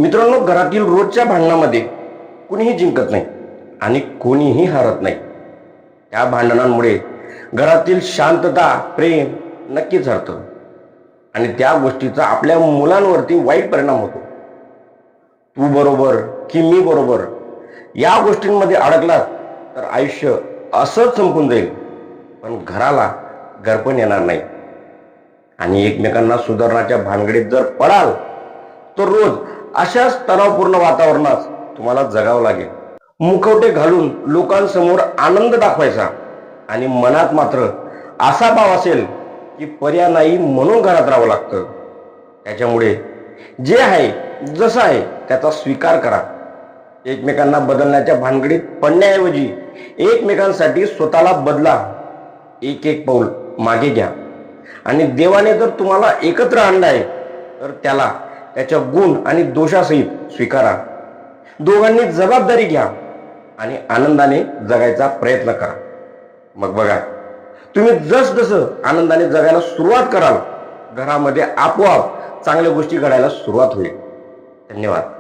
मित्रांनो, घरातील रोजच्या भांडणामध्ये कुणीही जिंकत नाही आणि कोणीही हारत नाही. त्या भांडणांमुळे घरातील शांतता, प्रेम नक्कीच हरतं आणि त्या गोष्टीचा आपल्या मुलांवरती वाईट परिणाम होतो. तू बरोबर की मी बरोबर या गोष्टींमध्ये अडकलात तर आयुष्य असंच संपून जाईल, पण घराला घरपण येणार नाही. आणि एकमेकांना सुधारण्याच्या भानगडीत जर पडाल तर रोज अशाच तणावपूर्ण वातावरणात तुम्हाला जगावं लागेल. मुखवटे घालून लोकांसमोर आनंद दाखवायचा आणि मनात मात्र असा भाव असेल की पर्याय नाही म्हणून घरात राहावं लागतं. त्याच्यामुळे जे आहे जसं आहे त्याचा स्वीकार करा. एकमेकांना बदलण्याच्या भानगडीत पडण्याऐवजी एकमेकांसाठी स्वतःला बदला. एक एक पाऊल मागे घ्या आणि देवाने जर तुम्हाला एकत्र आणलं आहे तर त्याला त्याच्या गुण आणि दोषासहित स्वीकारा. दोघांनी जबाबदारी घ्या आणि आनंदाने जगायचा प्रयत्न करा. मग बघा, तुम्ही जसजसं आनंदाने जगायला सुरुवात कराल घरामध्ये आपोआप चांगल्या गोष्टी घडायला सुरुवात होईल. धन्यवाद.